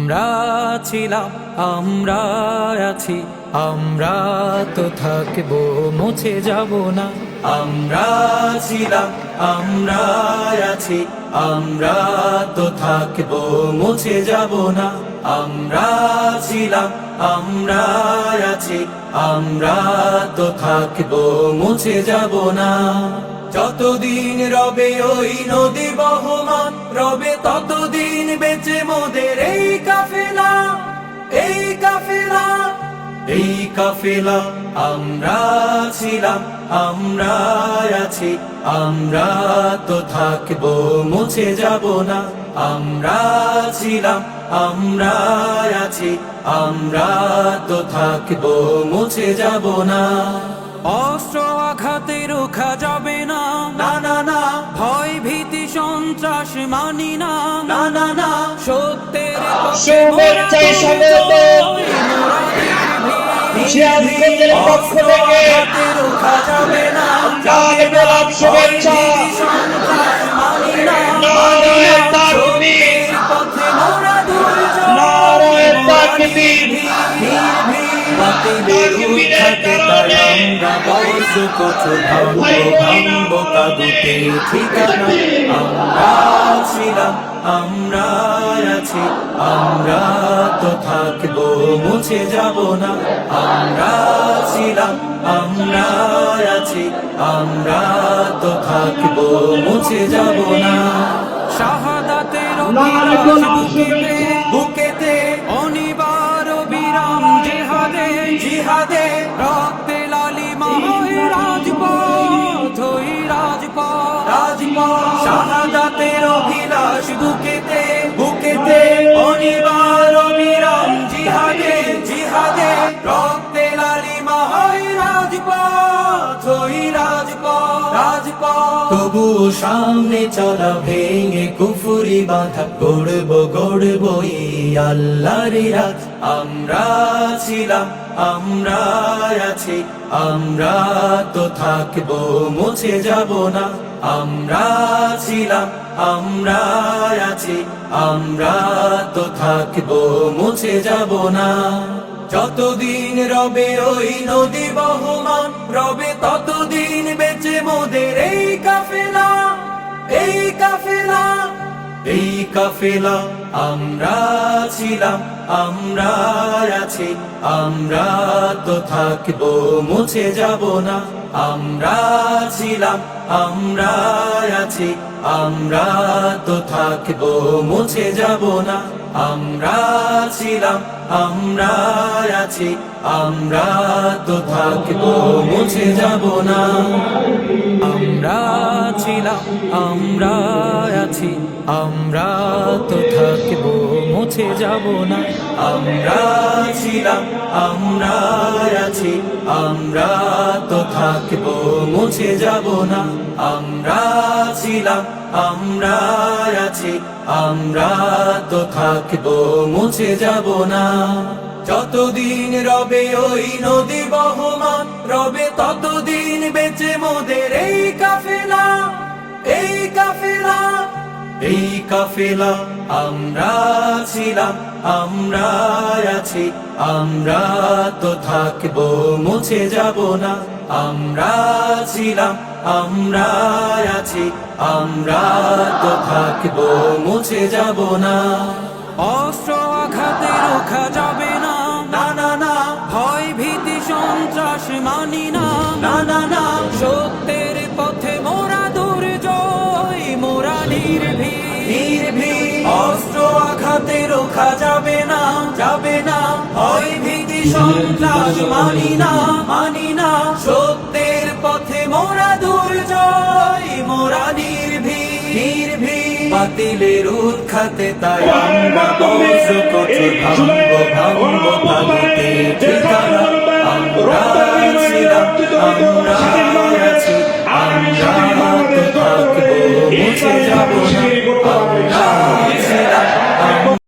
আমরা ছিলাম, আমরা আছি, আমরা তো থাকবো, মুছে যাব না। আমরা ছিলাম, আমরা আছি, আমরা তো থাকবো, মুছে যাব না। আমরা ছিলাম, আমরা আছি, আমরা তো থাকবো, মুছে যাব না। যতদিন রবে ওই নদী বহমান, রবে ততদিন বেঁচে মোদের এই কাফেলা, এই কাফেলা, এই কাফেলা। আমরা ছিলাম, আমরা আছি, আমরা তো থাকবো, মুছে যাব না। আমরা ছিলাম, আমরা আছি, আমরা তো থাকবো, মুছে যাব না। অস্ত্র আঘাতে রোখা যাবে না, না না না। ভয় ভীতি সন্ত্রাস মানি না, না না না। সত্যের শুভেচ্ছা স্বাগত শিয়ালদের পক্ষ থেকে রোখা যাবে না, গোলাপ শুভেচ্ছা। নারায়ে তাকবীর, নারায়ে তাকবীর। আমরা বর্ষ কঠোর ভাঙব কাগুতে ঠিকানা। আমরা ছিলাম, আমরা আছি, আমরা তো থাকবো, মুছে যাব না। আমরা ছিলাম, আমরা আছি, আমরা তো থাকবো, মুছে যাব না। শাহাদাতের বুকেতে, বুকেতে অনিবার্য বিরাম জিহাদে, জিহাদে। রক্তে লালিমা হয় রাজপথ, ওই রাজপথ, রাজপথ। শাহাদাতের অভিলাষ বুকেতে, বুকেতে অনিবার্য বিরাম জিহাদে, জিহাদে। রক্তে লালিমা হয় রাজপথ, ওই রাজপথ, রাজপথ। তবুও সামনে চলা ভেঙে কুফুরি বাঁধা, গড়ব গড়ব এই আল্লাহর রাত। আমরা ছিলাম, আমরা আছি, আমরা তো থাকবো, মুছে যাব না। আমরা ছিলাম, আমরা আছি, আমরা তো থাকবো, মুছে যাব না। যতদিন রবে ওই নদী বহমান, রবে ততদিন বেঁচে মোদের এই কাফেলা, এই কাফেলা, এই কাফেলা। আমরা ছিলাম, আমরা আছি, আমরা তো থাকবো, মুছে যাব না। আমরা ছিলাম, আমরা আছি, আমরা তো থাকবো, মুছে যাব না। আমরা ছিলাম, আমরা আছি, আমরা তো থাকবো, মুছে যাব না। আমরা ছিলাম, আমরা আছি, আমরা তো থাকবো, মুছে যাব না। আমরা ছিলাম, আমরা আছি, আমরা তো থাকবো, মুছে যাব না। আমরা ছিলাম, আমরা আছি, আমরা তো থাকবো, মুছে যাব না। যতদিন রবে ওই নদী বহমান, রবে ততদিন বেঁচে মোদের এই কাফেলা, এই কাফেলা, এই কাফেলা। আমরা ছিলাম, আমরা আছি, আমরা তো থাকবো, মুছে যাব না। আমরা ছিলাম, আমরা আছি, আমরা তো থাকবো, মুছে যাব না। অস্ত্র আঘাতে রোখা যাবে না, না না না। ভয় ভীতি সন্ত্রাস মানি না, না না না। সত্যের পথে মোরা দুর্জয়, মোরা নির্ভীক, নির্ভীক। অস্ত্র আঘাতে রোখা যাবে না, যাবে না। ভয় ভীতি সন্ত্রাস মানি না, মানি না। সত্যের পথে মোরা দুর্জয়, মোরা নির্ভীক, নির্ভীক। বাতিলের উৎখাতে তাই আমরা বর্ষ কঠোর ভাঙব, ভাঙব তাগুতে